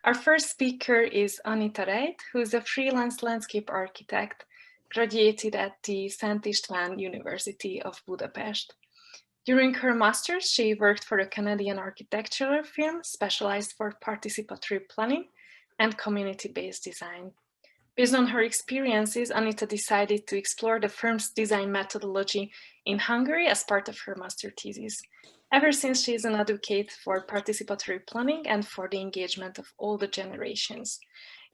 Our first speaker is Anita Wright, who is a freelance landscape architect, graduated at the Szent István University of Budapest. During her master's, she worked for a Canadian architectural firm specialized for participatory planning and community-based design. Based on her experiences, Anita decided to explore the firm's design methodology in Hungary as part of her master thesis. Ever since, she is an advocate for participatory planning and for the engagement of all the generations.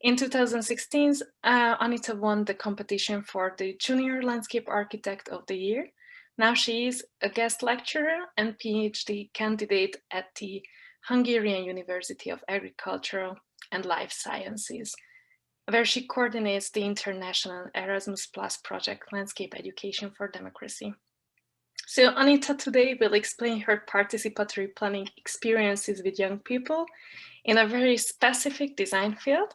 In 2016, Anita won the competition for the Junior Landscape Architect of the Year. Now she is a guest lecturer and PhD candidate at the Hungarian University of Agricultural and Life Sciences, where she coordinates the international Erasmus Plus project Landscape Education for Democracy. So Anita today will explain her participatory planning experiences with young people in a very specific design field.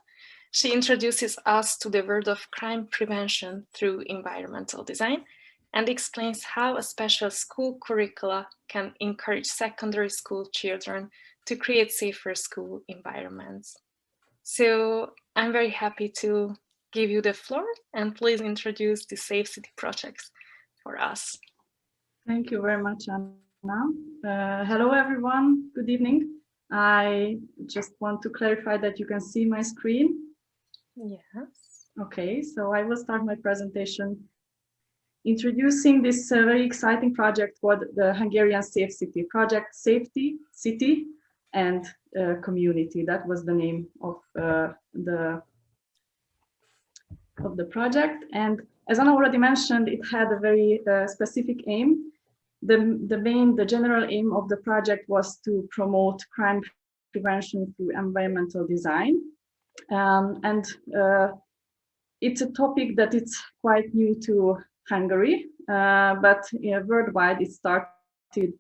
She introduces us to the world of crime prevention through environmental design and explains how a special school curricula can encourage secondary school children to create safer school environments. So I'm very happy to give you the floor, and please introduce the Safe City projects for us. Thank you very much, Anna. Hello, everyone. Good evening. I just want to clarify that you can see my screen. Yes. Okay, so I will start my presentation introducing this very exciting project called the Hungarian Safe City Project. Safety, City, and Community. That was the name of the project. And as Anna already mentioned, it had a very specific aim. The general aim of the project was to promote crime prevention through environmental design. It's a topic that it's quite new to Hungary, but worldwide it started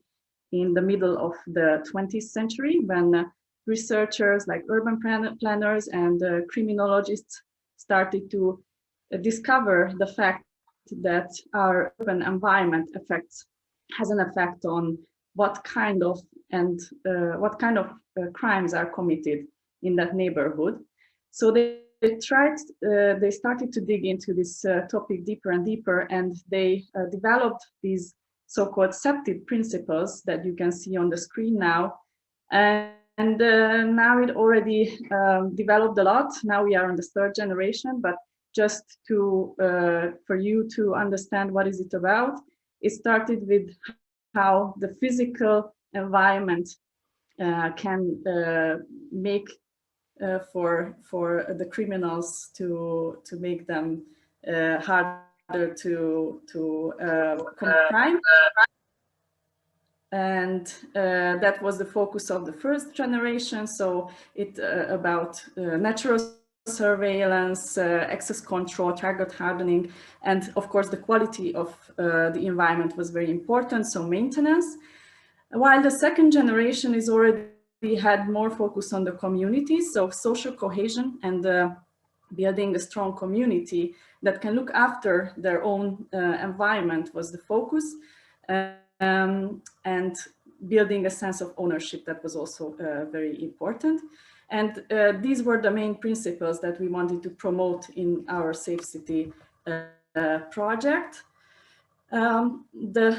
in the middle of the 20th century when researchers like urban planners and criminologists started to discover the fact that our urban environment has an effect on what kind of crimes are committed in that neighborhood. So they started to dig into this topic deeper and deeper, and they developed these so-called septic principles that you can see on the screen now. And now it already developed a lot. Now we are on the third generation, but just for you to understand what is it about, it started with how the physical environment can make for the criminals to make them harder to commit crime. And that was the focus of the first generation. So it about natural surveillance, access control, target hardening, and of course the quality of the environment was very important, so maintenance. While the second generation is already had more focus on the communities, so social cohesion and building a strong community that can look after their own environment was the focus, and building a sense of ownership that was also very important. And these were the main principles that we wanted to promote in our Safe City project. The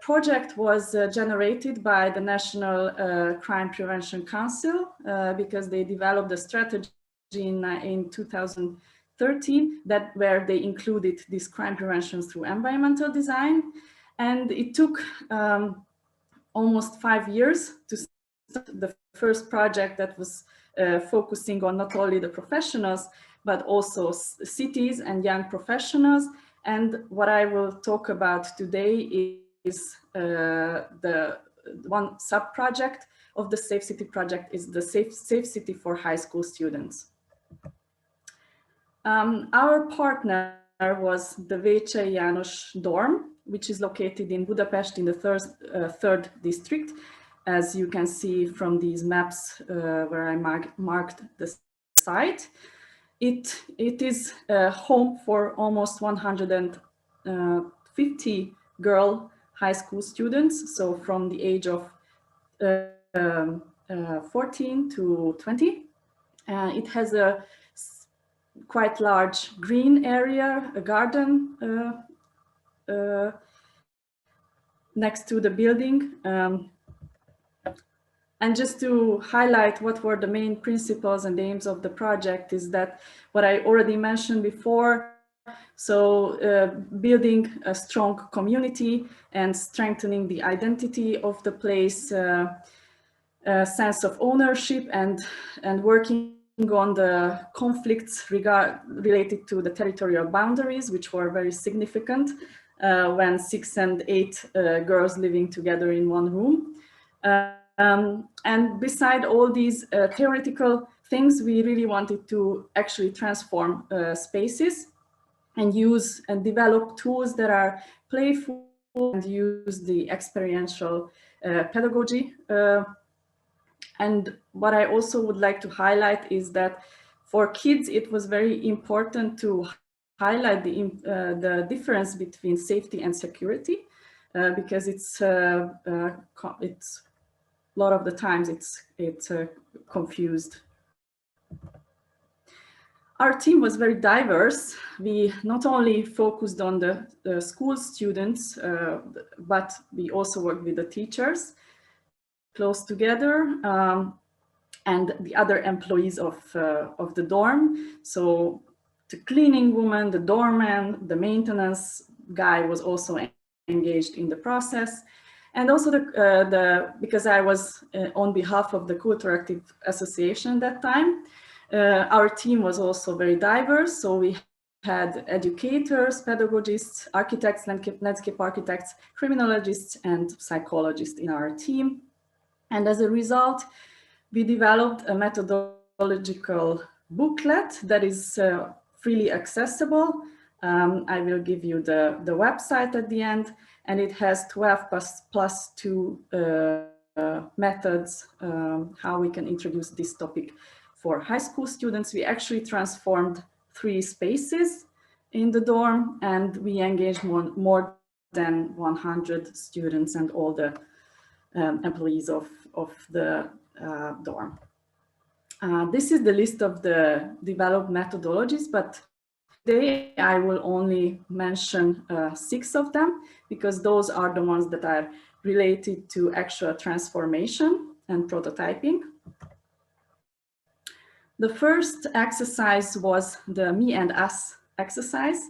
project was generated by the National Crime Prevention Council because they developed a strategy in 2013 where they included this crime prevention through environmental design. And it took almost 5 years to start the first project that was focusing on not only the professionals, but also cities and young professionals. And what I will talk about today is the one sub-project of the Safe City project is the Safe City for high school students. Our partner was the Vécsey János dorm, which is located in Budapest in the third district, as you can see from these maps where I marked the site. It is home for almost 150 girl high school students, so from the age of 14 to 20. It has a quite large green area, a garden next to the building. And just to highlight what were the main principles and aims of the project is that what I already mentioned before. So building a strong community and strengthening the identity of the place, a sense of ownership, and working on the conflicts related to the territorial boundaries, which were very significant when 6 and 8 girls living together in one room. And beside all these theoretical things, we really wanted to actually transform spaces and use and develop tools that are playful and use the experiential pedagogy. And what I also would like to highlight is that for kids, it was very important to highlight the difference between safety and security, because it's a lot of the times it's confused. Our team was very diverse. We not only focused on the school students, but we also worked with the teachers close together, and the other employees of the dorm. So the cleaning woman, the doorman, the maintenance guy was also engaged in the process. And also because I was on behalf of the Culture Active Association that time, our team was also very diverse. So we had educators, pedagogists, architects, landscape architects, criminologists, and psychologists in our team. And as a result, we developed a methodological booklet that is freely accessible. I will give you the website at the end, and it has 12 plus 2 methods how we can introduce this topic for high school students. We actually transformed 3 spaces in the dorm, and we engaged more than 100 students and all the employees of the dorm. This is the list of the developed methodologies, but today I will only mention 6 of them, because those are the ones that are related to actual transformation and prototyping. The first exercise was the Me and Us exercise,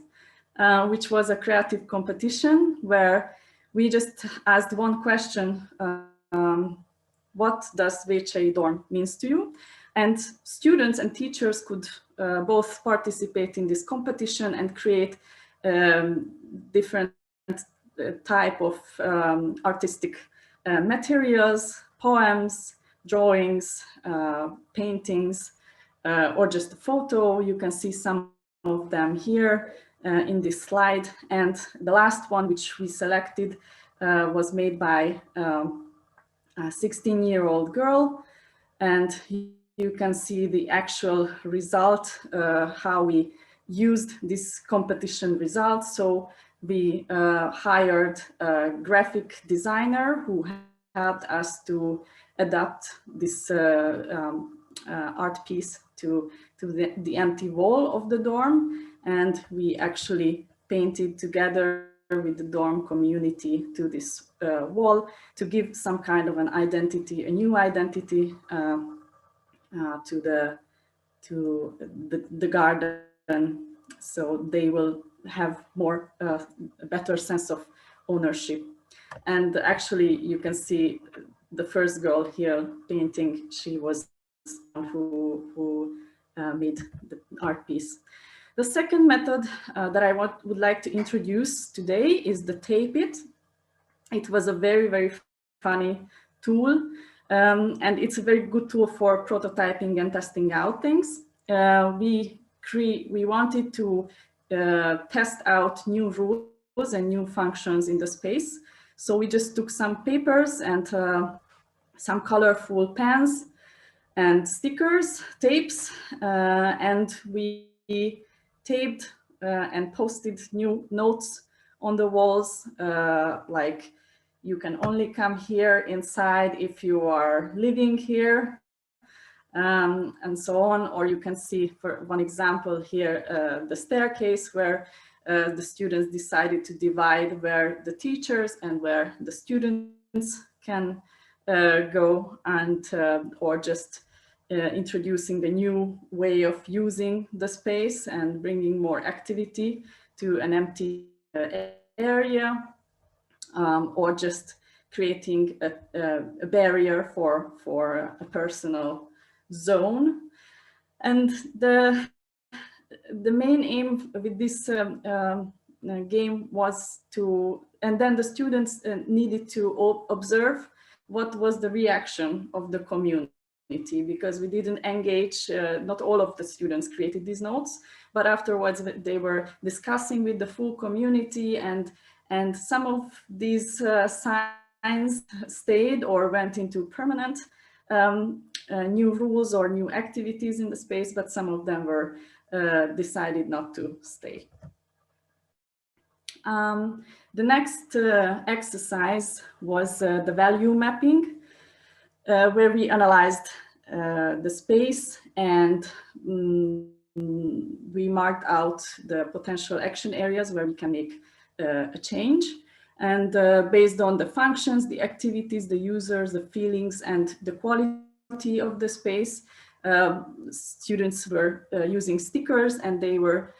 which was a creative competition where we just asked one question, what does Vécsei dorm means to you? And students and teachers could both participate in this competition and create different type of artistic materials, poems, drawings, paintings, or just a photo. You can see some of them here in this slide. And the last one, which we selected, was made by a 16-year-old girl. And you can see the actual result, how we used this competition result. So we hired a graphic designer who helped us to adapt this art piece to the empty wall of the dorm. And we actually painted together with the dorm community to this wall to give some kind of an identity, a new identity to the garden, so they will have more a better sense of ownership. And actually, you can see the first girl here painting. She was who made the art piece. The second method that I would like to introduce today is the Tape It. It was a very, very funny tool, and it's a very good tool for prototyping and testing out things. We wanted to test out new rules and new functions in the space. So we just took some papers and some colorful pens and stickers, tapes, and we taped and posted new notes on the walls, like, you can only come here inside if you are living here. and so on. Or you can see, for one example here, the staircase where the students decided to divide where the teachers and where the students can go, and or just introducing a new way of using the space and bringing more activity to an empty area, or just creating a barrier for a personal zone. And the main aim with this game was to, and then the students needed to observe what was the reaction of the community, because we didn't engage, not all of the students created these notes, but afterwards they were discussing with the full community, and some of these signs stayed or went into permanent new rules or new activities in the space, but some of them were decided not to stay. The next exercise was the value mapping, where we analyzed the space, and we marked out the potential action areas where we can make a change. And based on the functions, the activities, the users, the feelings, and the quality of the space, students were using stickers, and they were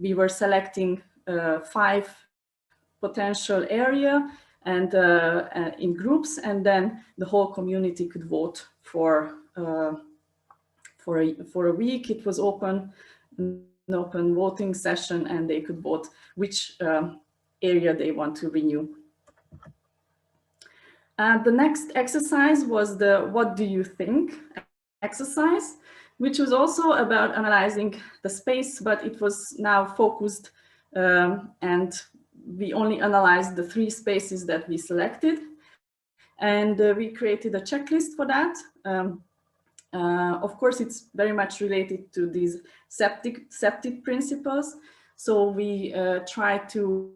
we were selecting 5 potential area and in groups, and then the whole community could vote for a week. It was an open voting session, and they could vote which area they want to renew. The next exercise was the "What do you think?" exercise, which was also about analyzing the space, but it was now focused, and we only analyzed the 3 spaces that we selected, and we created a checklist for that. Of course, it's very much related to these septic principles. So we try to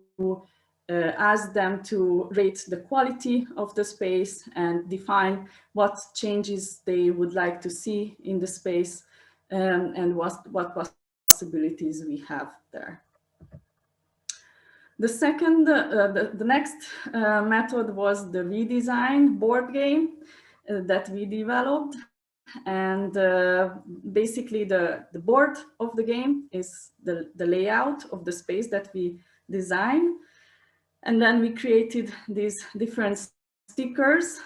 ask them to rate the quality of the space and define what changes they would like to see in the space, and what possibilities we have there. The second, the next method was the redesign board game that we developed. And basically the board of the game is the layout of the space that we design. And then we created these different stickers,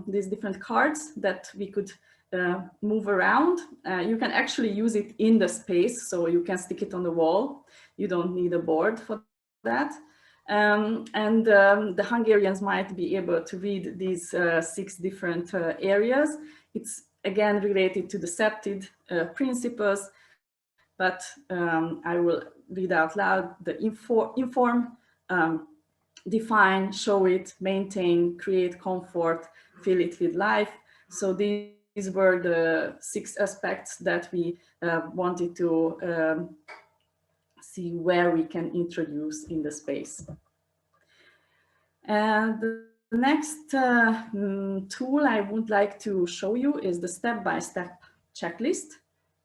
these different cards that we could move around. You can actually use it in the space, so you can stick it on the wall. You don't need a board for that. The Hungarians might be able to read these 6 different areas. It's again related to the septic principles, but I will read out loud: the inform, define, show it, maintain, create comfort, fill it with life. So these were the 6 aspects that we wanted to see where we can introduce in the space. And the next tool I would like to show you is the step-by-step checklist,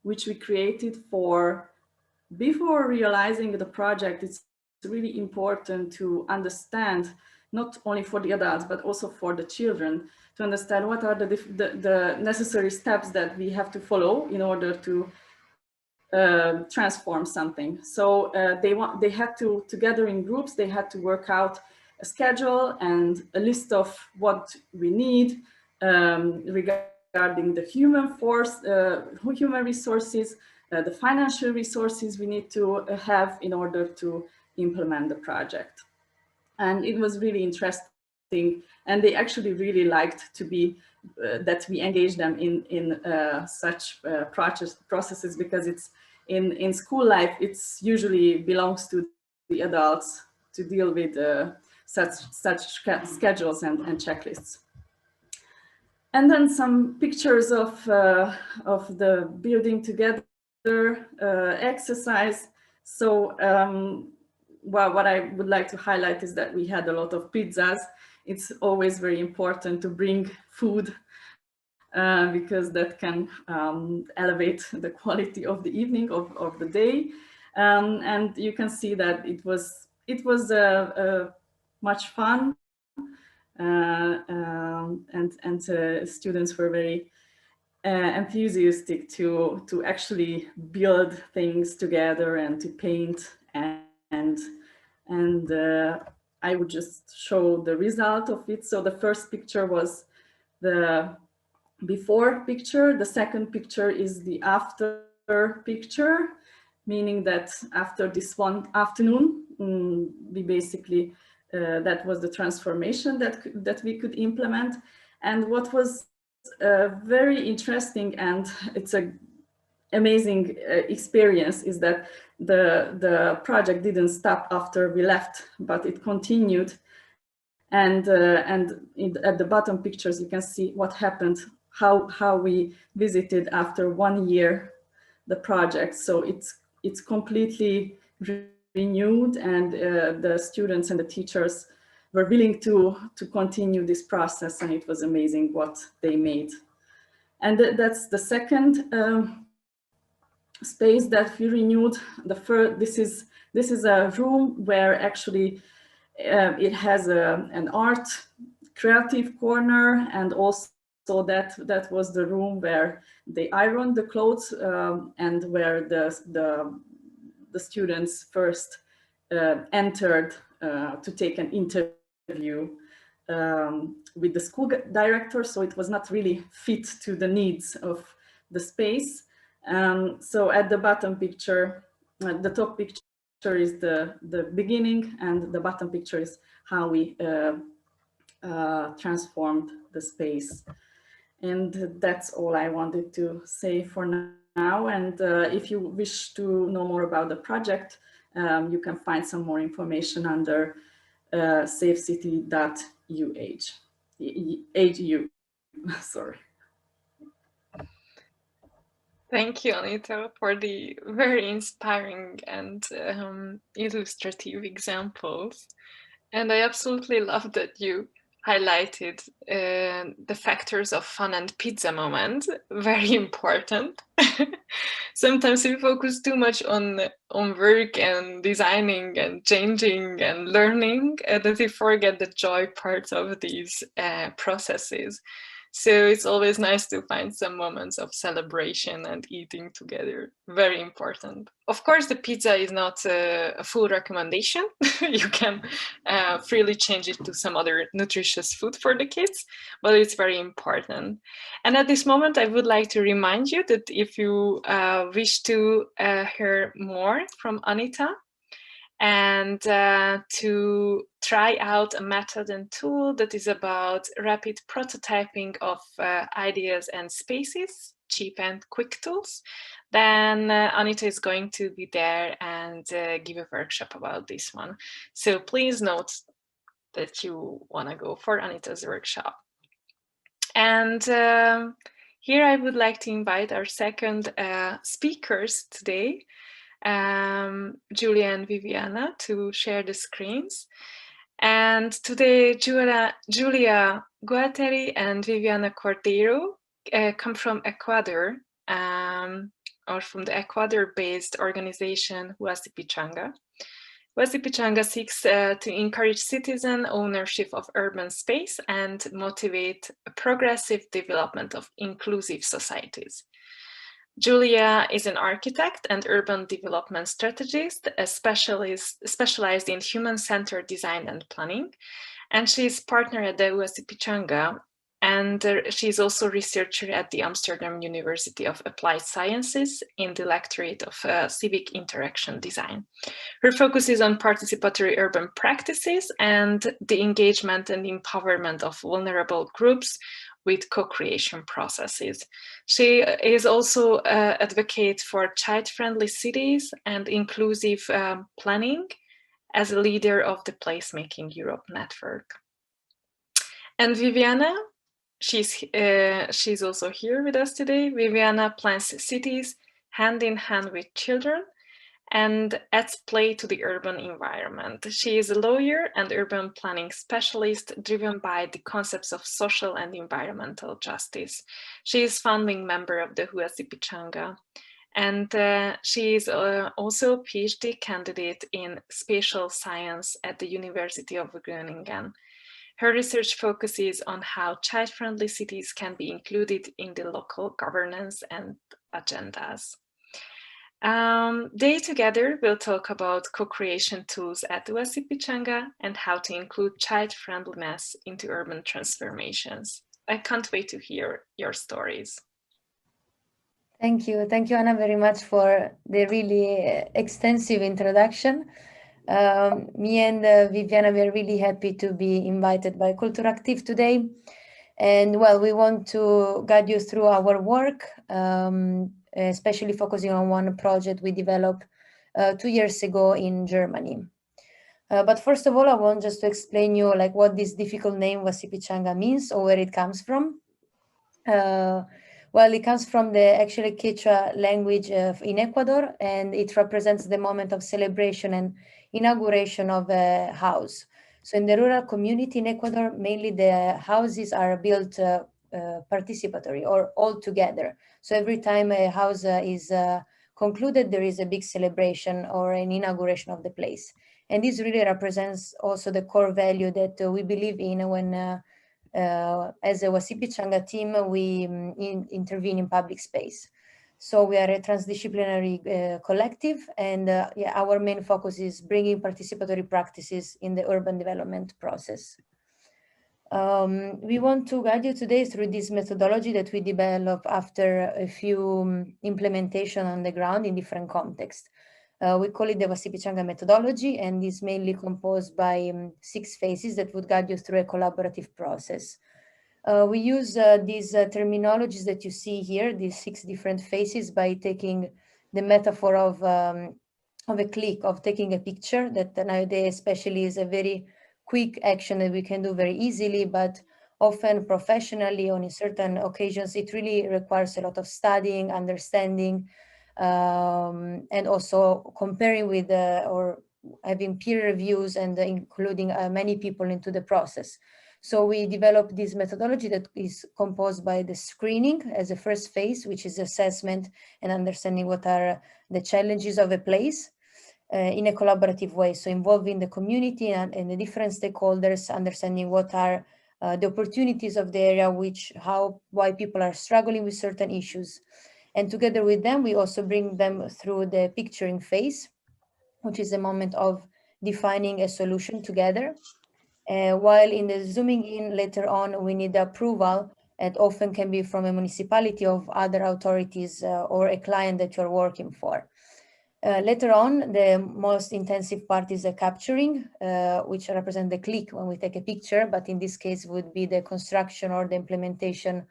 which we created before realizing the project. It's really important to understand, not only for the adults, but also for the children, to understand what are the necessary steps that we have to follow in order to transform something. So they had to, together in groups, they had to work out a schedule and a list of what we need regarding the human resources, the financial resources we need to have in order to implement the project. And it was really interesting, and they actually really liked to be that we engage them in such processes, because it's in school life, it's usually belongs to the adults to deal with such schedules and checklists. And then some pictures of the building together exercise. So well, what I would like to highlight is that we had a lot of pizzas it's always very important to bring food because that can elevate the quality of the evening, of the day. And you can see that it was much fun, and students were very enthusiastic to actually build things together and to paint, and I would just show the result of it. So the first picture was the before picture. The second picture is the after picture, meaning that after this one afternoon, we basically, that was the transformation that we could implement. And what was very interesting, and it's an amazing experience, is that the project didn't stop after we left, but it continued. And at the bottom pictures, you can see what happened, how we visited after 1 year the project. So it's completely renewed, and the students and the teachers were willing to continue this process, and it was amazing what they made. And that's the second space that we renewed. The first, this is a room where actually it has an art creative corner, and also that was the room where they ironed the clothes, and where the students first entered to take an interview with the school director. So it was not really fit to the needs of the space. So at the bottom picture, the top picture is the beginning, and the bottom picture is how we transformed the space. And that's all I wanted to say for now. And if you wish to know more about the project, you can find some more information under safecity.uh. Sorry. Thank you, Anita, for the very inspiring and illustrative examples. And I absolutely love that you highlighted the factors of fun and pizza moment. Very important. Sometimes we focus too much on work and designing and changing and learning, that we forget the joy parts of these processes. So it's always nice to find some moments of celebration and eating together. Very important. Of course, the pizza is not a full recommendation. You can freely change it to some other nutritious food for the kids, but it's very important. And at this moment, I would like to remind you that if you wish to hear more from Anita, and to try out a method and tool that is about rapid prototyping of ideas and spaces, cheap and quick tools, then Anita is going to be there and give a workshop about this one. So please note that you want to go for Anita's workshop. And here I would like to invite our second speakers today, Julia and Viviana, to share the screens. And today, Julia Gualteri and Viviana Cordeiro come from Ecuador, or from the Ecuador-based organization Vasipychanga. Vasipychanga seeks to encourage citizen ownership of urban space and motivate a progressive development of inclusive societies. Julia is an architect and urban development strategist, specialized in human-centered design and planning, and she is partner at the Vasipychanga, and she is also a researcher at the Amsterdam University of Applied Sciences in the Lectorate of Civic Interaction Design. Her focus is on participatory urban practices and the engagement and empowerment of vulnerable groups with co-creation processes. She is also an advocate for child-friendly cities and inclusive planning as a leader of the Placemaking Europe network. And Viviana, she's also here with us today. Viviana plans cities hand in hand with children, and adds play to the urban environment. She is a lawyer and urban planning specialist driven by the concepts of social and environmental justice. She is founding member of the Vasipychanga, and she is also a PhD candidate in spatial science at the University of Groningen. Her research focuses on how child-friendly cities can be included in the local governance and agendas. They together will talk about co-creation tools at Vasipychanga and how to include child-friendliness into urban transformations. I can't wait to hear your stories. Thank you, Anna, very much for the really extensive introduction. Me and Viviana, we are really happy to be invited by Kulturaktiv today. And well, we want to guide you through our work, especially focusing on one project we developed 2 years ago in Germany. But first of all, I want just to explain you like what this difficult name Vasipychanga means or where it comes from. Well, it comes from the actually Quechua language in Ecuador, and it represents the moment of celebration and inauguration of a house. So in the rural community in Ecuador, mainly the houses are built participatory or all together. So every time a house is concluded, there is a big celebration or an inauguration of the place. And this really represents also the core value that we believe in when as a Vasipychanga team, we intervene in public space. So we are a transdisciplinary collective, and yeah, our main focus is bringing participatory practices in the urban development process. We want to guide you today through this methodology that we developed after a few implementation on the ground in different contexts. We call it the Vasipychanga Methodology, and is mainly composed by 6 phases that would guide you through a collaborative process. We use these terminologies that you see here, these 6 different phases, by taking the metaphor of a click, of taking a picture, that nowadays especially is a very quick action that we can do very easily, but often professionally on certain occasions, it really requires a lot of studying, understanding, and also comparing with or having peer reviews and including many people into the process. So we developed this methodology that is composed by the screening as a first phase, which is assessment and understanding what are the challenges of a place in a collaborative way. So involving the community and the different stakeholders, understanding what are the opportunities of the area, why people are struggling with certain issues. And together with them, we also bring them through the picturing phase, which is a moment of defining a solution together. While in the zooming in later on, we need approval, and often can be from a municipality of other authorities or a client that you're working for. Later on, the most intensive part is the capturing, which represents the click when we take a picture, but in this case would be the construction or the implementation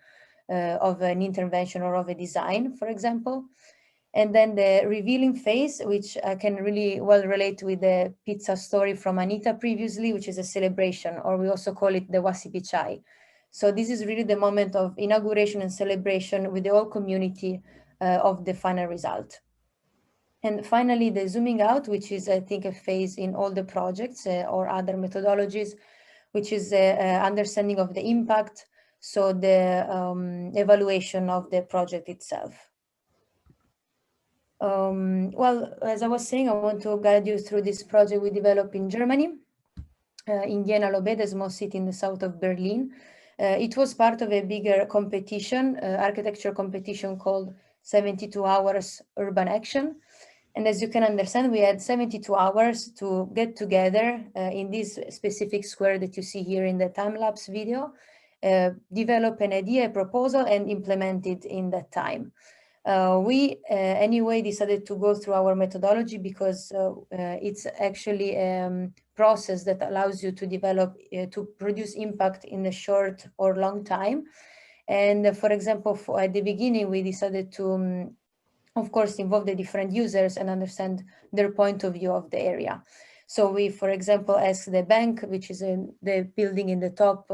of an intervention or of a design, for example. And then the revealing phase, which can really well relate with the pizza story from Anita previously, which is a celebration, or we also call it the Vasipychai. So this is really the moment of inauguration and celebration with the whole community of the final result. And finally, the zooming out, which is, I think, a phase in all the projects or other methodologies, which is understanding of the impact, so the evaluation of the project itself. Well, as I was saying, I want to guide you through this project we developed in Germany, in Jena-Lobé, the small city in the south of Berlin. It was part of a bigger competition, architecture competition called 72 Hours Urban Action. And as you can understand, we had 72 hours to get together in this specific square that you see here in the time-lapse video, develop an idea, a proposal, and implement it in that time. We anyway decided to go through our methodology because it's actually a process that allows you to develop, to produce impact in a short or long time. And for example, at the beginning, we decided to, of course, involve the different users and understand their point of view of the area. So we, for example, asked the bank, which is in the building in the top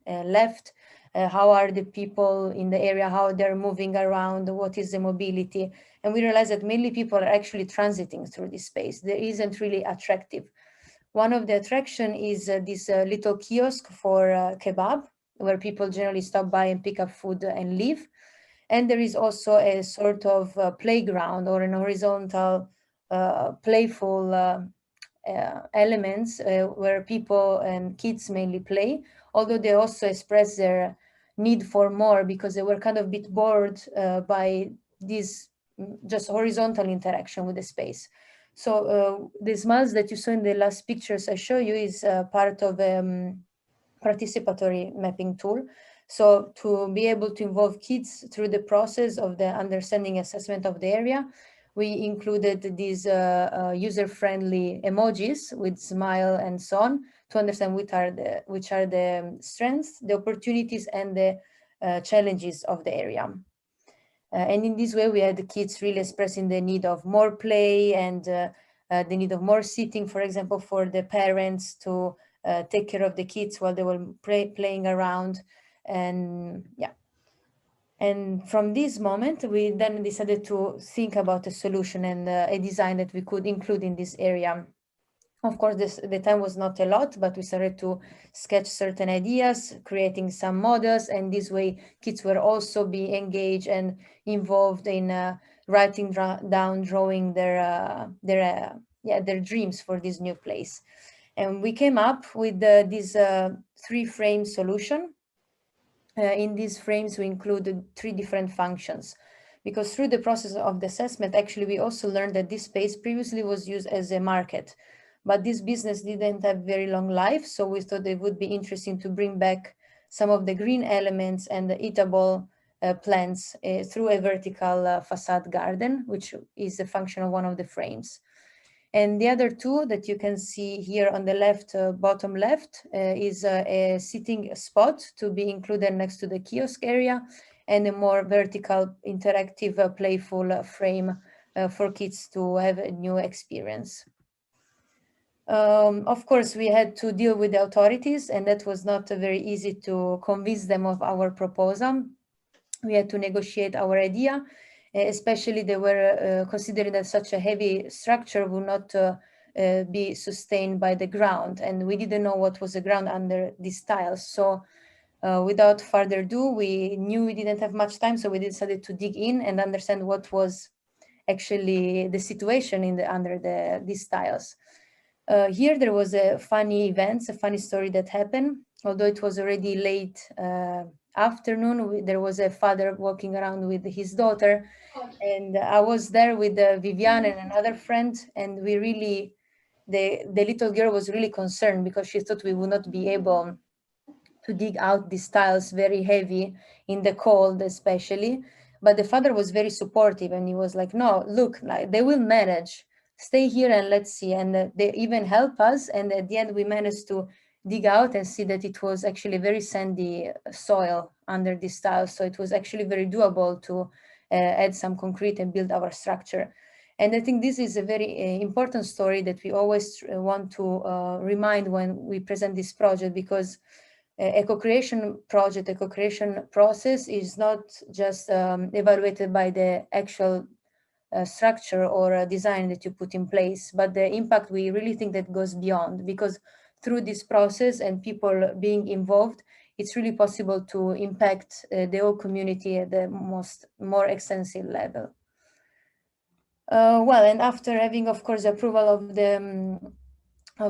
left, how are the people in the area, how they're moving around, what is the mobility. And we realized that mainly people are actually transiting through this space. There isn't really attractive. One of the attraction is this little kiosk for kebab, where people generally stop by and pick up food and leave. And there is also a sort of playground or an horizontal, playful elements where people and kids mainly play, although they also express their need for more because they were kind of a bit bored by this just horizontal interaction with the space. So the smiles that you saw in the last pictures I show you is part of participatory mapping tool. So to be able to involve kids through the process of the understanding assessment of the area, we included these user-friendly emojis with smile and so on to understand which are the strengths, the opportunities, and the challenges of the area. And in this way, we had the kids really expressing the need of more play and the need of more sitting, for example, for the parents to take care of the kids while they were playing around. And yeah. And from this moment, we then decided to think about a solution and a design that we could include in this area. Of course, the time was not a lot, but we started to sketch certain ideas, creating some models, and this way kids were also be engaged and involved in writing down, drawing their dreams for this new place. And we came up with this 3-frame solution. In these frames, we included 3 different functions, because through the process of the assessment, actually, we also learned that this space previously was used as a market, but this business didn't have very long life. So we thought it would be interesting to bring back some of the green elements and the eatable plants through a vertical facade garden, which is the function of one of the frames. And the other 2 that you can see here on the left, bottom left, is a sitting spot to be included next to the kiosk area, and a more vertical, interactive, playful frame for kids to have a new experience. Of course, we had to deal with the authorities, and that was not very easy to convince them of our proposal. We had to negotiate our idea. Especially they were considering that such a heavy structure would not be sustained by the ground, and we didn't know what was the ground under these tiles. So without further ado, we knew we didn't have much time, so we decided to dig in and understand what was actually the situation under these tiles. Here there was a funny event, a funny story that happened. Although it was already late afternoon, there was a father walking around with his daughter, and I was there with Vivian and another friend, and we really, the little girl was really concerned because she thought we would not be able to dig out these tiles, very heavy in the cold especially. But the father was very supportive, and he was like, no, look, like, they will manage, stay here and let's see. And they even help us, and at the end we managed to dig out and see that it was actually very sandy soil under these tiles. So it was actually very doable to add some concrete and build our structure. And I think this is a very important story that we always want to remind when we present this project, because a co-creation project, a co-creation process is not just evaluated by the actual structure or design that you put in place, but the impact, we really think that goes beyond, because through this process and people being involved, it's really possible to impact the whole community at the more extensive level. Well, and after having, of course, the approval of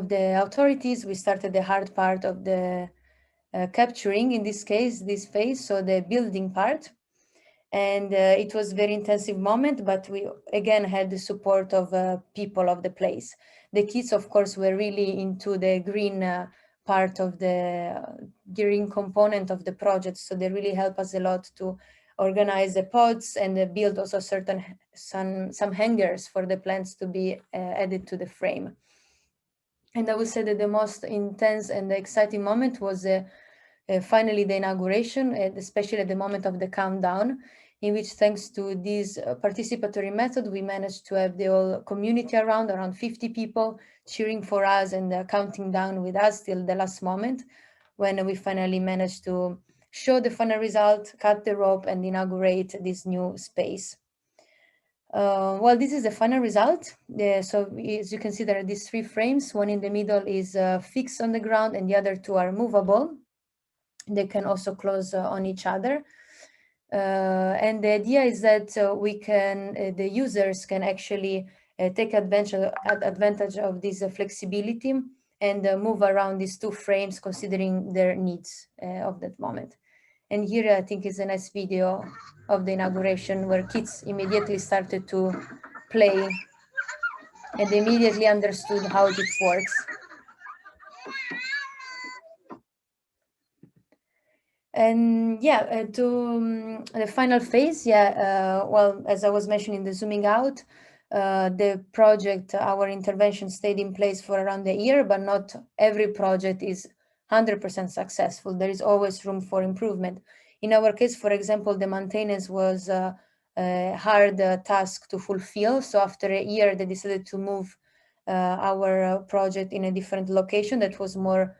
the authorities, we started the hard part of the capturing, in this case, this phase, so the building part. And it was a very intensive moment, but we again had the support of people of the place. The kids, of course, were really into the green part of the green component of the project. So they really helped us a lot to organize the pods and build also some hangers for the plants to be added to the frame. And I would say that the most intense and exciting moment was finally the inauguration, especially at the moment of the countdown, in which, thanks to this participatory method, we managed to have the whole community around 50 people cheering for us and counting down with us till the last moment, when we finally managed to show the final result, cut the rope, and inaugurate this new space. Well, this is the final result. So as you can see, there are these 3 frames. One in the middle is fixed on the ground, and the other 2 are movable. They can also close on each other. And the idea is that the users can actually take advantage of this flexibility and move around these 2 frames considering their needs of that moment. And here I think is a nice video of the inauguration where kids immediately started to play and they immediately understood how it works. And yeah, to the final phase, well, as I was mentioning, the zooming out, the project, our intervention stayed in place for around a year, but not every project is 100% successful. There is always room for improvement. In our case, for example, the maintenance was a hard task to fulfill. So after a year, they decided to move our project in a different location that was more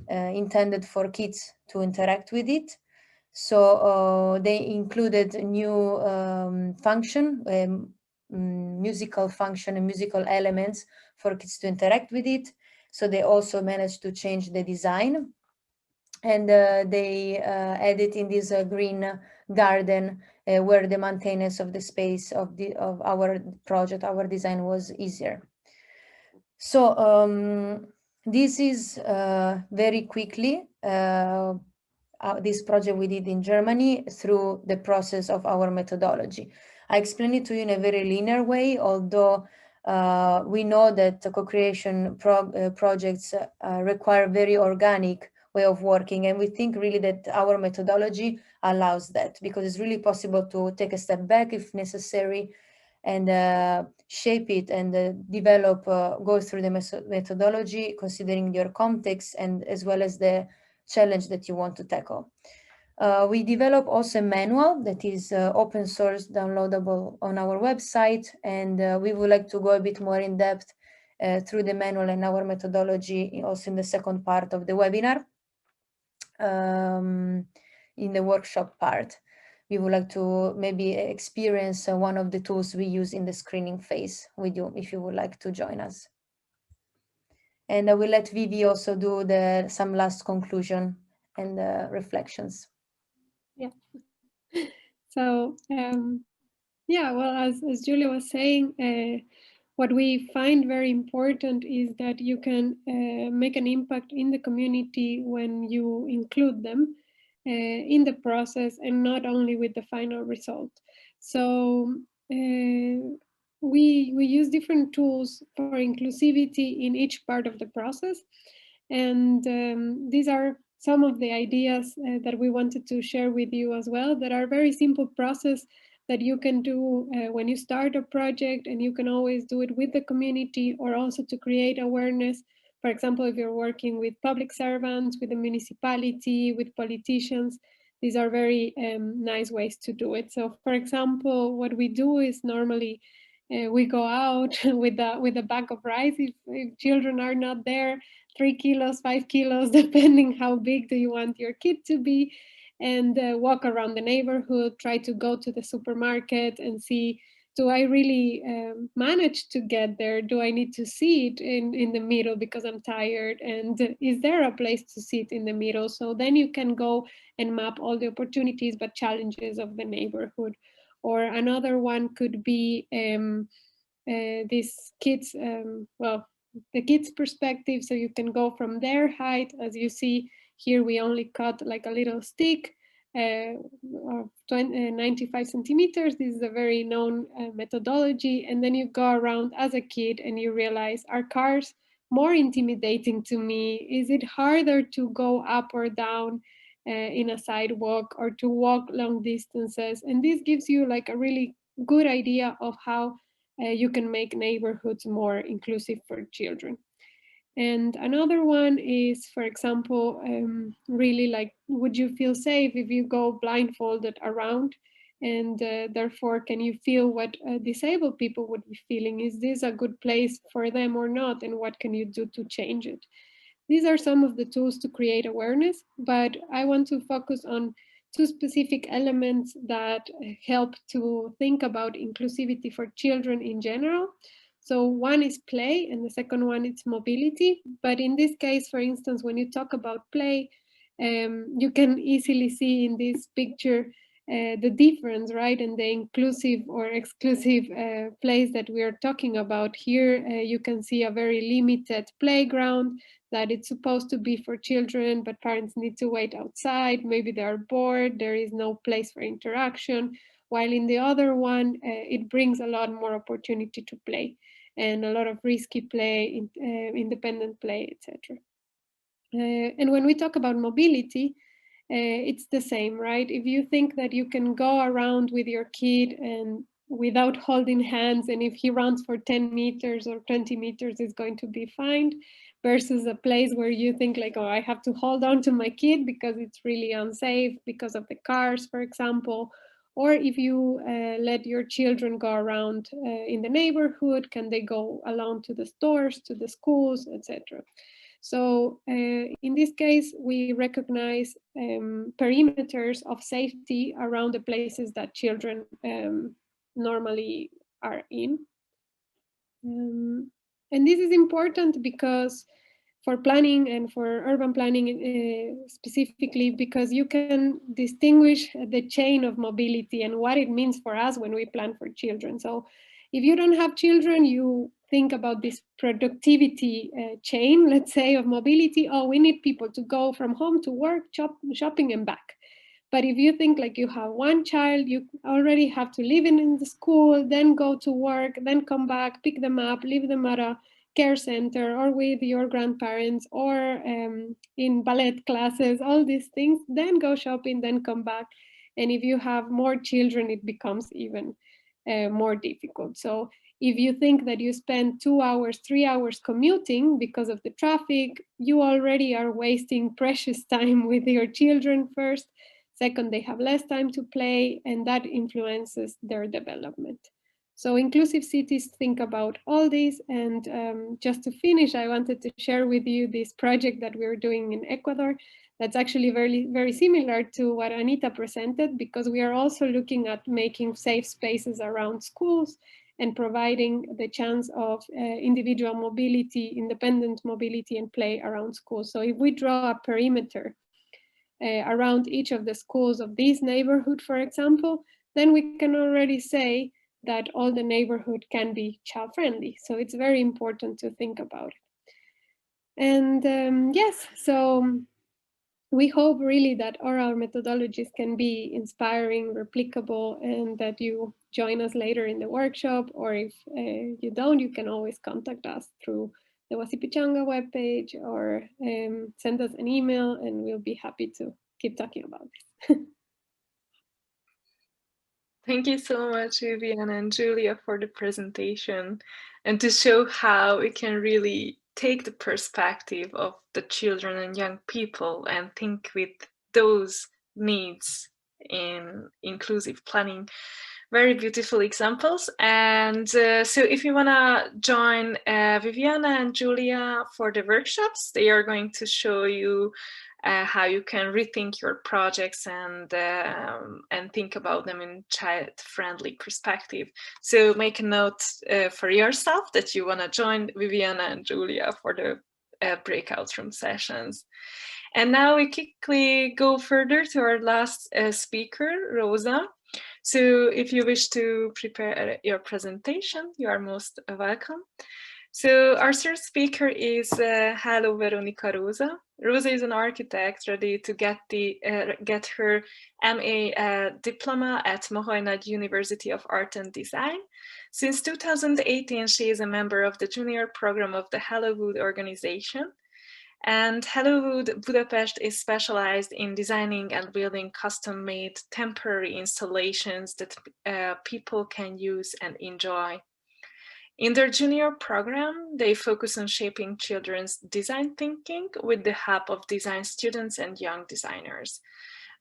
intended for kids to interact with it. So they included a new function, musical function and musical elements for kids to interact with it. So they also managed to change the design, and they added in this green garden where the maintenance of the space of our project, our design was easier. So this is very quickly this project we did in Germany through the process of our methodology. I explained it to you in a very linear way, although we know that co-creation projects require very organic way of working, and we think really that our methodology allows that, because it's really possible to take a step back if necessary and shape it and develop, go through the methodology, considering your context and as well as the challenge that you want to tackle. We develop also a manual that is open source, downloadable on our website, and we would like to go a bit more in depth through the manual and our methodology also in the second part of the webinar, in the workshop part. We would like to maybe experience one of the tools we use in the screening phase with you, if you would like to join us. And I will let Vivi also do some last conclusion and reflections. Yeah. So, yeah, well, as Julia was saying, what we find very important is that you can make an impact in the community when you include them in the process and not only with the final result. So we use different tools for inclusivity in each part of the process. And these are some of the ideas that we wanted to share with you as well, that are very simple process that you can do when you start a project, and you can always do it with the community or also to create awareness. For example, if you're working with public servants, with the municipality, with politicians, these are very nice ways to do it. So for example, what we do is normally we go out with a bag of rice if children are not there, 3 kilos, 5 kilos, depending how big do you want your kid to be, and walk around the neighborhood, try to go to the supermarket and see, do I really manage to get there? Do I need to sit in the middle because I'm tired? And is there a place to sit in the middle? So then you can go and map all the opportunities but challenges of the neighborhood. Or another one could be these kids, well, the kids' perspective. So you can go from their height. As you see here, we only cut like a little stick of 95 centimeters. This is a very known methodology. And then you go around as a kid and you realize, are cars more intimidating to me? Is it harder to go up or down in a sidewalk or to walk long distances? And this gives you like a really good idea of how you can make neighborhoods more inclusive for children. And another one is, for example, really like, would you feel safe if you go blindfolded around? And therefore, can you feel what disabled people would be feeling? Is this a good place for them or not? And what can you do to change it? These are some of the tools to create awareness, but I want to focus on two specific elements that help to think about inclusivity for children in general. So one is play, and the second one is mobility. But in this case, for instance, when you talk about play, you can easily see in this picture the difference, right? And the inclusive or exclusive place that we are talking about here. You can see a very limited playground that it's supposed to be for children, but parents need to wait outside. Maybe they are bored. There is no place for interaction. While in the other one, it brings a lot more opportunity to play and a lot of risky play, independent play, etc. And when we talk about mobility, it's the same, right? If you think that you can go around with your kid and without holding hands, and if he runs for 10 meters or 20 meters, it's going to be fine, versus a place where you think like, oh, I have to hold on to my kid because it's really unsafe because of the cars, for example. Or if you let your children go around in the neighborhood, can they go alone to the stores, to the schools, etc. So in this case, we recognize perimeters of safety around the places that children normally are in. And this is important because for planning and for urban planning specifically, because you can distinguish the chain of mobility and what it means for us when we plan for children. So if you don't have children, you think about this productivity chain, let's say, of mobility. Oh, we need people to go from home to work, shopping and back. But if you think like you have one child, you already have to live in the school, then go to work, then come back, pick them up, leave them at a care center or with your grandparents or in ballet classes, all these things, then go shopping, then come back. And if you have more children, it becomes even more difficult. So if you think that you spend 2 hours, 3 hours commuting because of the traffic, you already are wasting precious time with your children first. Second, they have less time to play, and that influences their development. So inclusive cities think about all this. And just to finish, I wanted to share with you this project that we're doing in Ecuador. That's actually very, very similar to what Anita presented, because we are also looking at making safe spaces around schools and providing the chance of individual mobility, independent mobility and play around schools. So if we draw a perimeter around each of the schools of this neighborhood, for example, then we can already say that all the neighborhood can be child-friendly. So it's very important to think about it. And yes, so we hope really that oral methodologies can be inspiring, replicable, and that you join us later in the workshop, or if you don't, you can always contact us through the Vasipychanga webpage or send us an email, and we'll be happy to keep talking about this. Thank you so much, Vivian and Julia, for the presentation and to show how we can really take the perspective of the children and young people and think with those needs in inclusive planning. Very beautiful examples. And so if you want to join Viviana and Julia for the workshops, they are going to show you how you can rethink your projects and think about them in child-friendly perspective. So make a note for yourself that you want to join Viviana and Julia for the breakout room sessions. And now we quickly go further to our last speaker, Rosa. So if you wish to prepare your presentation, you are most welcome. So our third speaker is hello, Veronica Rosa. Rosa is an architect ready to get her MA diploma at Moholy Nagy University of Art and Design. Since 2018, she is a member of the junior program of the Hello Wood organization. And Hello Wood Budapest is specialized in designing and building custom-made temporary installations that people can use and enjoy. In their junior program, they focus on shaping children's design thinking with the help of design students and young designers.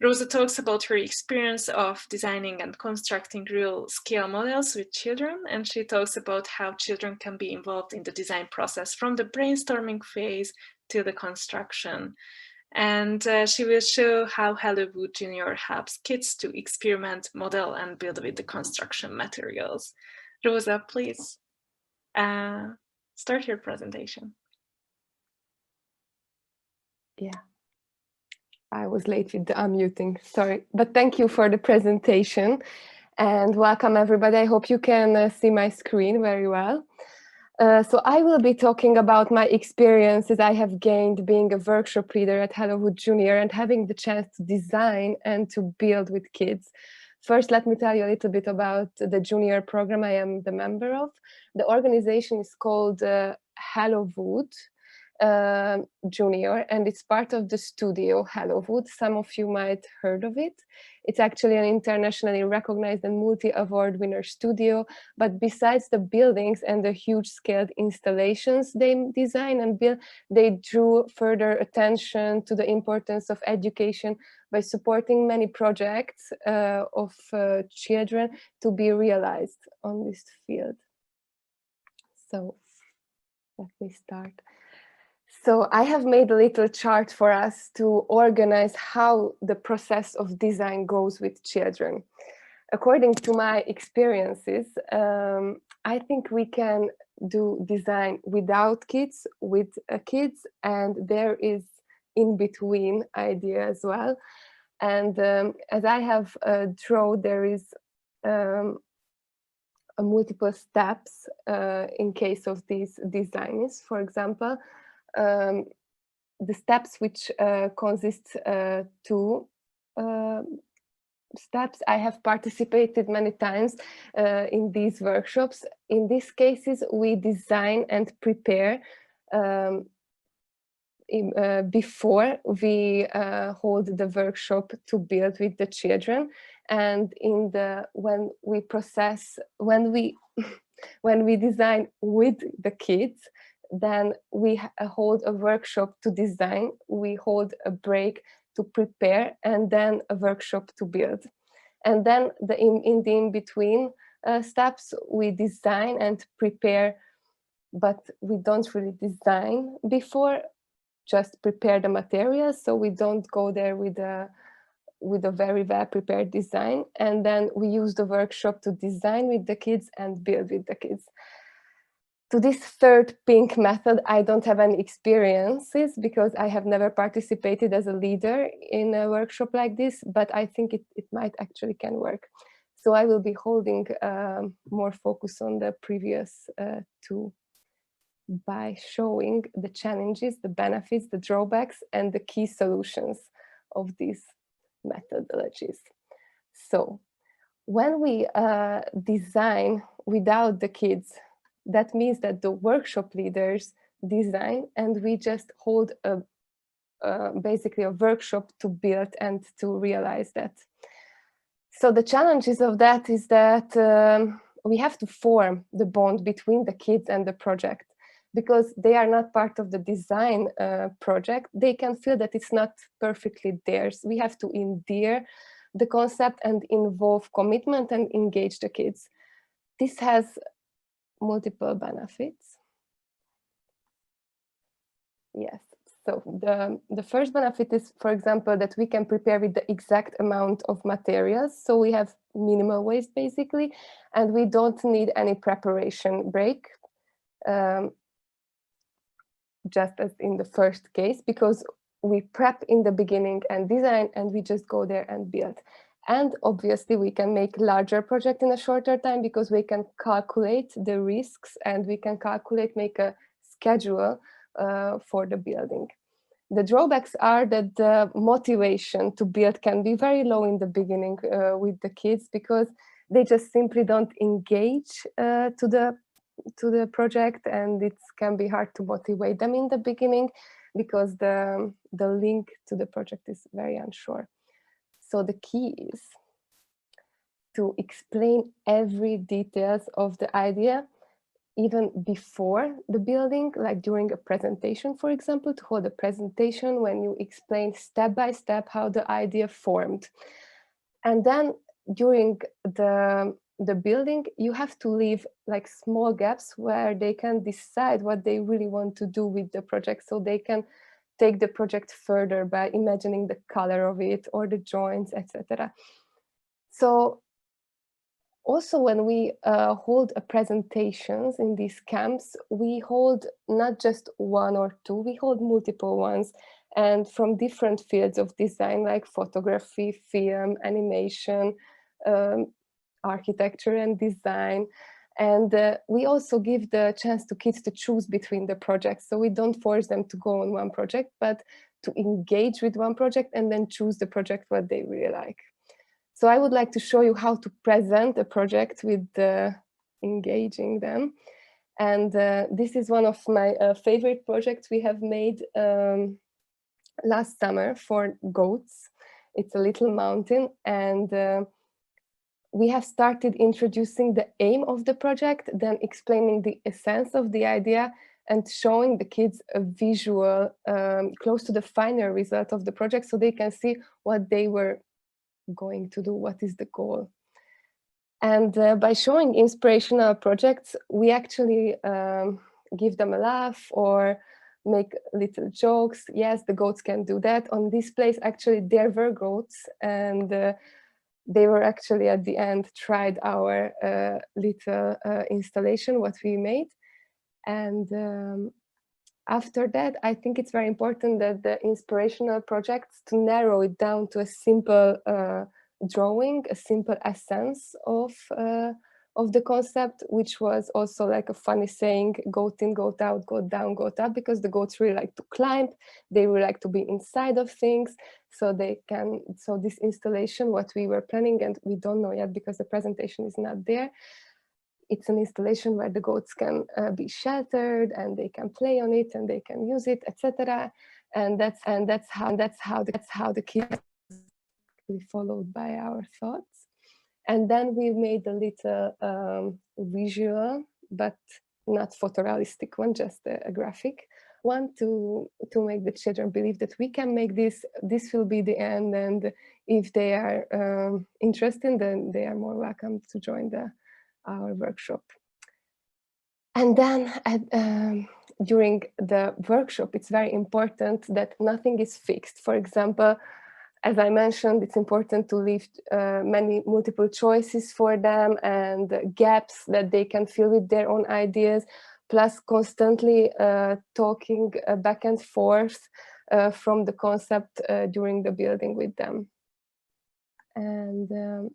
Rosa talks about her experience of designing and constructing real-scale models with children, and she talks about how children can be involved in the design process from the brainstorming phase till the construction. And she will show how Hello Wood Junior helps kids to experiment, model, and build with the construction materials. Rosa, please start your presentation. Yeah, I was late with the unmuting, sorry. But thank you for the presentation and welcome everybody. I hope you can see my screen very well. So I will be talking about my experiences I have gained being a workshop leader at Hello Wood Junior and having the chance to design and to build with kids. First, let me tell you a little bit about the junior program I am the member of. The organization is called Hello Wood Junior, and it's part of the studio Hello Wood. Some of you might heard of it. It's actually an internationally recognized and multi-award winner studio, but besides the buildings and the huge scaled installations they design and build, they drew further attention to the importance of education by supporting many projects of children to be realized on this field. So let me start. So I have made a little chart for us to organize how the process of design goes with children. According to my experiences, I think we can do design without kids, with kids, and there is in between idea as well. And as I have drawn, there is multiple steps in case of these designs. For example, the steps which consist two steps. I have participated many times in these workshops. In these cases, we design and prepare before we hold the workshop to build with the children, and in the when we design with the kids, then we hold a workshop to design, we hold a break to prepare, and then a workshop to build. And then in the in-between steps, we design and prepare, but we don't really design before, just prepare the materials, so we don't go there with a very well prepared design. And then we use the workshop to design with the kids and build with the kids. To this third pink method, I don't have any experiences because I have never participated as a leader in a workshop like this, but I think it might actually can work. So I will be holding more focus on the previous two by showing the challenges, the benefits, the drawbacks, and the key solutions of these methodologies. So when we design without the kids, that means that the workshop leaders design and we just hold basically a workshop to build and to realize that. So the challenges of that is that we have to form the bond between the kids and the project, because they are not part of the design project. They can feel that it's not perfectly theirs. We have to endear the concept and involve commitment and engage the kids. This has multiple benefits. Yes, so the first benefit is, for example, that we can prepare with the exact amount of materials. So we have minimal waste basically, and we don't need any preparation break, just as in the first case, because we prep in the beginning and design, and we just go there and build. And obviously we can make larger project in a shorter time because we can calculate the risks and we can make a schedule for the building. The drawbacks are that the motivation to build can be very low in the beginning with the kids, because they just simply don't engage to the project, and it can be hard to motivate them in the beginning because the link to the project is very unsure. So the key is to explain every details of the idea, even before the building, like during a presentation, for example, to hold a presentation when you explain step by step how the idea formed. And then during the the building, you have to leave like small gaps where they can decide what they really want to do with the project, so they can take the project further by imagining the color of it or the joints, etc. So also when we hold presentations in these camps, we hold not just one or two, we hold multiple ones, and from different fields of design like photography, film, animation, architecture and design. And we also give the chance to kids to choose between the projects. So we don't force them to go on one project, but to engage with one project and then choose the project what they really like. So I would like to show you how to present a project with engaging them. And this is one of my favorite projects we have made last summer for goats. It's a little mountain, and we have started introducing the aim of the project, then explaining the essence of the idea and showing the kids a visual close to the final result of the project, so they can see what they were going to do, what is the goal. And by showing inspirational projects, we actually give them a laugh or make little jokes. Yes, the goats can do that. On this place, actually, there were goats, and they were actually at the end tried our little installation, what we made. And after that, I think it's very important that the inspirational projects, to narrow it down to a simple drawing, a simple essence of the concept, which was also like a funny saying, goat in, goat out, goat down, goat up, because the goats really like to climb, they really like to be inside of things, so they can, so this installation, what we were planning, and we don't know yet because the presentation is not there, it's an installation where the goats can be sheltered and they can play on it and they can use it, etc. And that's how the kids followed by our thoughts. And then we made a little visual, but not photorealistic one, just a graphic one to make the children believe that we can make this will be the end, and if they are interested, then they are more welcome to join our workshop. And then during the workshop, it's very important that nothing is fixed. For example, as I mentioned, it's important to leave multiple choices for them and gaps that they can fill with their own ideas, plus constantly talking back and forth from the concept during the building with them. And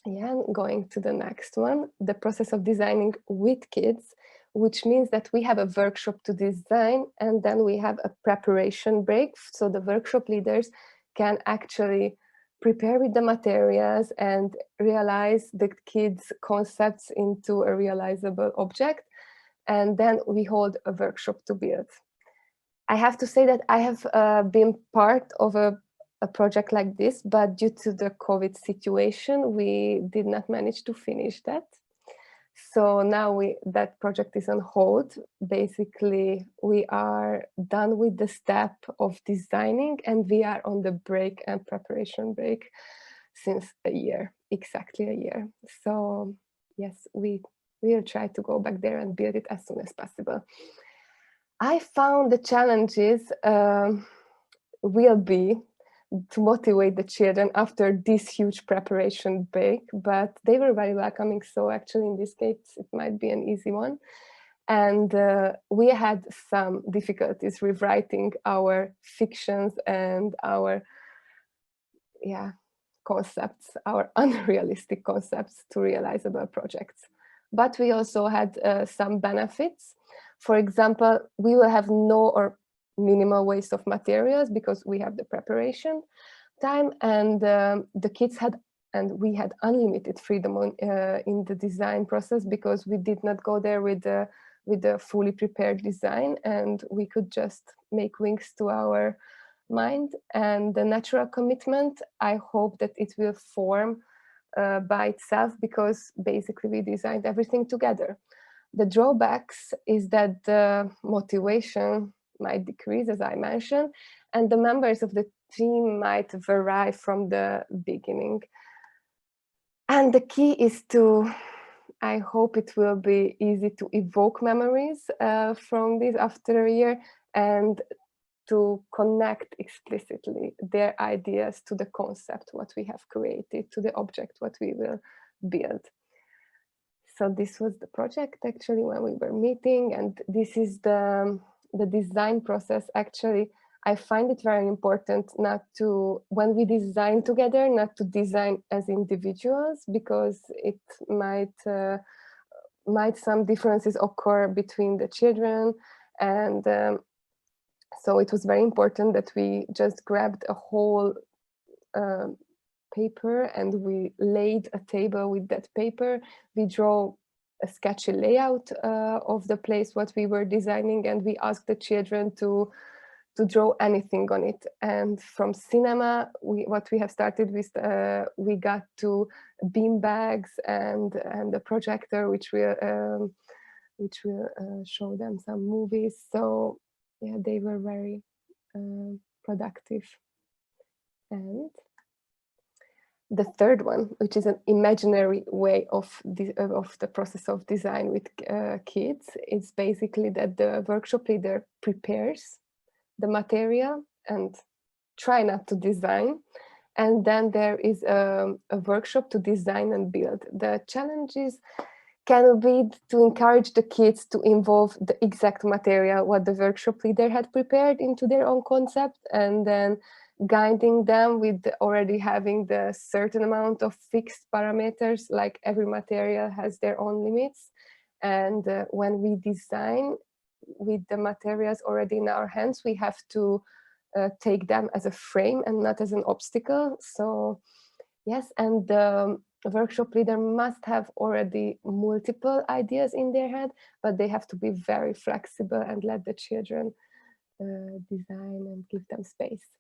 yeah, going to the next one, the process of designing with kids, which means that we have a workshop to design and then we have a preparation break. So the workshop leaders can actually prepare with the materials and realize the kids' concepts into a realizable object. And then we hold a workshop to build. I have to say that I have been part of a project like this, but due to the COVID situation, we did not manage to finish that. So now that project is on hold. Basically, we are done with the step of designing and we are on the break and preparation break since a year, exactly a year. So yes, we will try to go back there and build it as soon as possible. I found the challenges will be to motivate the children after this huge preparation break, but they were very welcoming. So actually in this case, it might be an easy one. And we had some difficulties with writing our fictions and our concepts, our unrealistic concepts to realizable projects. But we also had some benefits. For example, we will have no or minimal waste of materials because we have the preparation time, and the kids had, and we had unlimited freedom in the design process because we did not go there with a fully prepared design, and we could just make wings to our mind. And the natural commitment, I hope that it will form by itself because basically we designed everything together. The drawbacks is that the motivation might decrease, as I mentioned, and the members of the team might vary from the beginning. And the key is to, I hope it will be easy to evoke memories from this after a year, and to connect explicitly their ideas to the concept, what we have created, to the object, what we will build. So this was the project actually when we were meeting, and this is the design process. Actually, I find it very important not to, when we design together, not to design as individuals, because it might some differences occur between the children, and so it was very important that we just grabbed a whole paper and we laid a table with that paper. We draw a sketchy layout of the place what we were designing, and we asked the children to draw anything on it. And from cinema, what we have started with, we got to bean bags and the projector, which will show them some movies. So yeah, they were very productive. And the third one, which is an imaginary way of the process of design with kids, is basically that the workshop leader prepares the material and try not to design. And then there is a workshop to design and build. The challenges can be to encourage the kids to involve the exact material what the workshop leader had prepared into their own concept, and then guiding them with already having the certain amount of fixed parameters, like every material has their own limits. And when we design with the materials already in our hands, we have to take them as a frame and not as an obstacle. So yes, and the workshop leader must have already multiple ideas in their head, but they have to be very flexible and let the children design and give them space.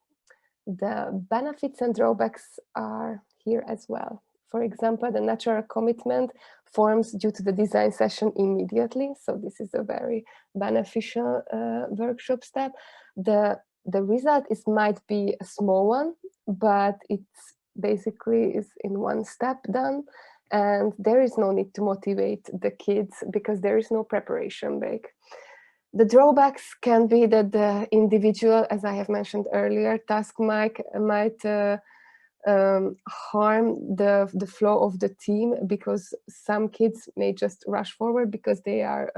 The benefits and drawbacks are here as well. For example, the natural commitment forms due to the design session immediately. So this is a very beneficial workshop step. The result might be a small one, but it's basically is in one step done. And there is no need to motivate the kids because there is no preparation break. The drawbacks can be that the individual, as I have mentioned earlier, task might harm the flow of the team, because some kids may just rush forward because they are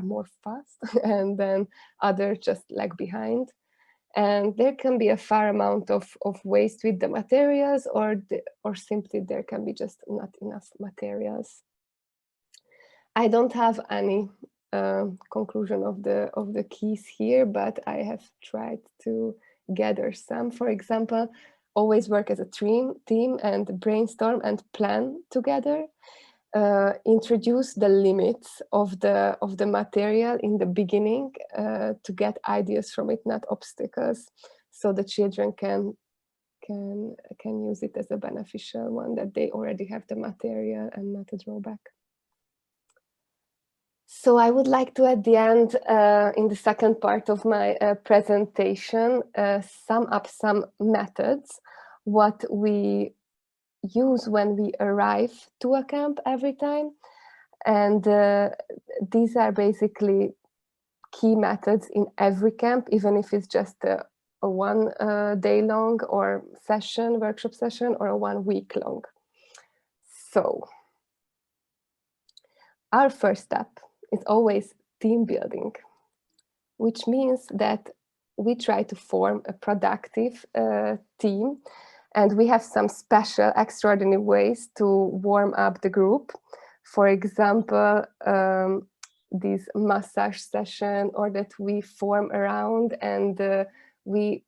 more fast, and then others just lag behind. And there can be a fair amount of waste with the materials, or simply there can be just not enough materials. I don't have any conclusion of the keys here, but I have tried to gather some. For example, always work as a team and brainstorm and plan together. Introduce the limits of the material in the beginning to get ideas from it, not obstacles, so the children can use it as a beneficial one, that they already have the material and not a drawback. So I would like to, at the end, in the second part of my presentation, sum up some methods, what we use when we arrive to a camp every time. And these are basically key methods in every camp, even if it's just a 1 day long or session, workshop session, or a 1 week long. So our first step is always team building, which means that we try to form a productive team, and we have some special, extraordinary ways to warm up the group. For example, this massage session, or that we form around and we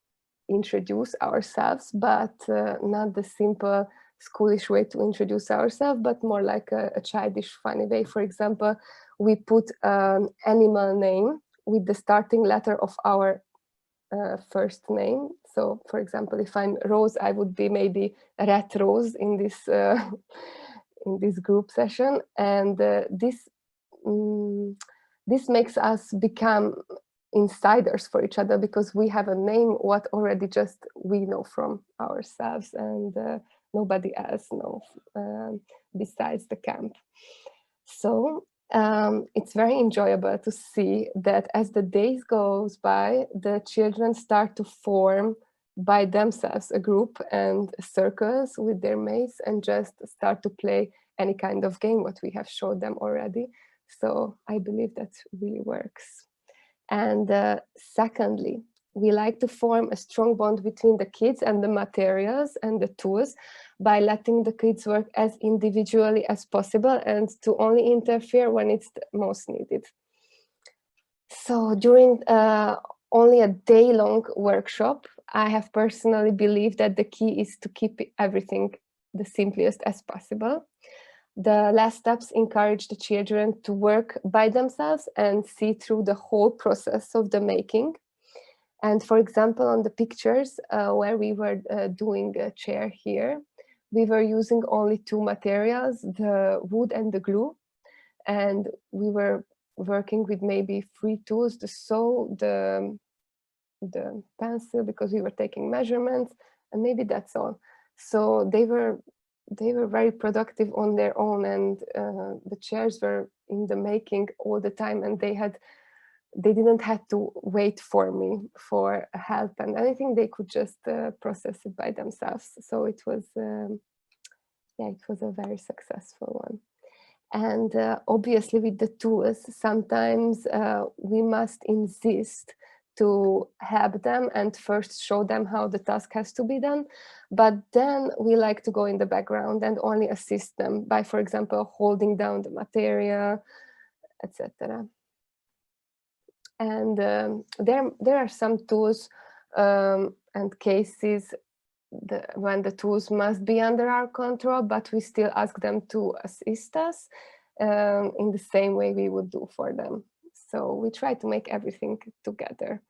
introduce ourselves, but not the simple schoolish way to introduce ourselves, but more like a childish, funny way. For example, we put an animal name with the starting letter of our first name. So, for example, if I'm Rose, I would be maybe Red Rose in this group session, and this makes us become insiders for each other, because we have a name what already just we know from ourselves, and nobody else knows besides the camp. So it's very enjoyable to see that as the days goes by, the children start to form by themselves a group and circles with their mates and just start to play any kind of game what we have showed them already. So I believe that really works. And secondly, we like to form a strong bond between the kids and the materials and the tools by letting the kids work as individually as possible and to only interfere when it's the most needed. So during only a day-long workshop, I have personally believed that the key is to keep everything the simplest as possible. The last steps encourage the children to work by themselves and see through the whole process of the making. And for example, on the pictures where we were doing a chair here, we were using only two materials, the wood and the glue. And we were working with maybe 3 tools, the saw, the pencil, because we were taking measurements, and maybe that's all. So they were very productive on their own, and the chairs were in the making all the time, and they didn't have to wait for me for help and anything. They could just process it by themselves. So it was it was a very successful one. And obviously with the tools, sometimes we must insist to help them and first show them how the task has to be done. But then we like to go in the background and only assist them by, for example, holding down the material, etc. And there are some tools and cases when the tools must be under our control, but we still ask them to assist us in the same way we would do for them. So we try to make everything together.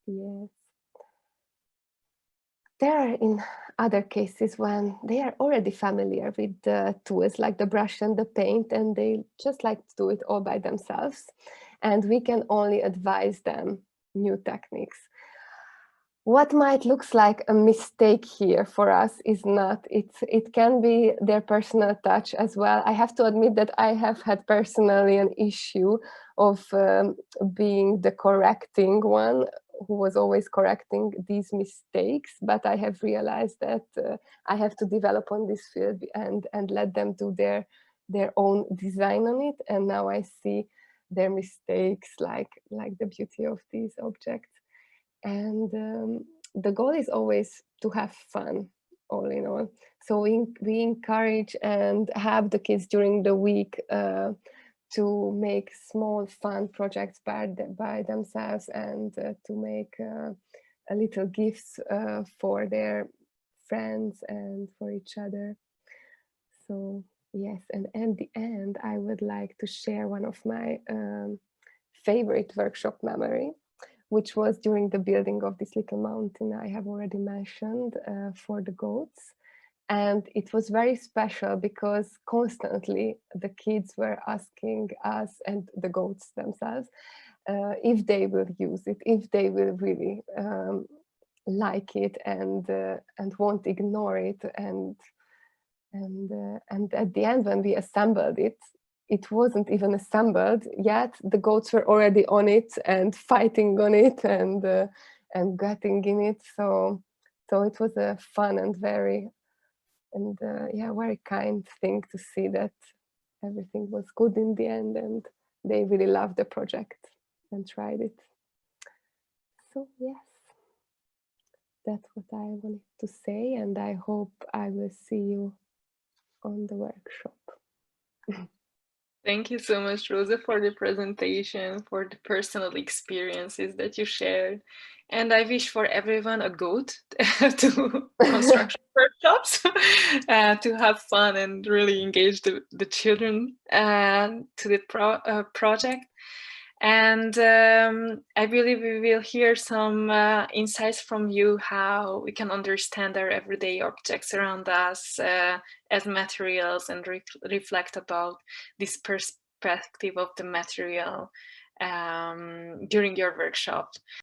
Yes. There are in other cases when they are already familiar with the tools like the brush and the paint, and they just like to do it all by themselves. And we can only advise them new techniques. What might look like a mistake here for us is not. It can be their personal touch as well. I have to admit that I have had personally an issue of being the correcting one who was always correcting these mistakes, but I have realized that I have to develop on this field and let them do their own design on it. And now I see their mistakes like the beauty of these objects. And the goal is always to have fun, all in all. So we encourage and have the kids during the week to make small fun projects by themselves, and to make a little gifts for their friends and for each other. So yes, and at the end, I would like to share one of my favorite workshop memory, which was during the building of this little mountain I have already mentioned for the goats. And it was very special because constantly the kids were asking us and the goats themselves if they will use it, if they will really like it and won't ignore it. And at the end, when we assembled it, it wasn't even assembled yet. The goats were already on it and fighting on it and getting in it. So it was a fun and very kind thing to see that everything was good in the end, and they really loved the project and tried it. So yes, that's what I wanted to say, and I hope I will see you on the workshop. Thank you so much, Rosa, for the presentation, for the personal experiences that you shared. And I wish for everyone a goat to construction workshops, to have fun and really engage the children to the project. And I believe we will hear some insights from you how we can understand our everyday objects around us as materials and reflect about this perspective of the material during your workshop.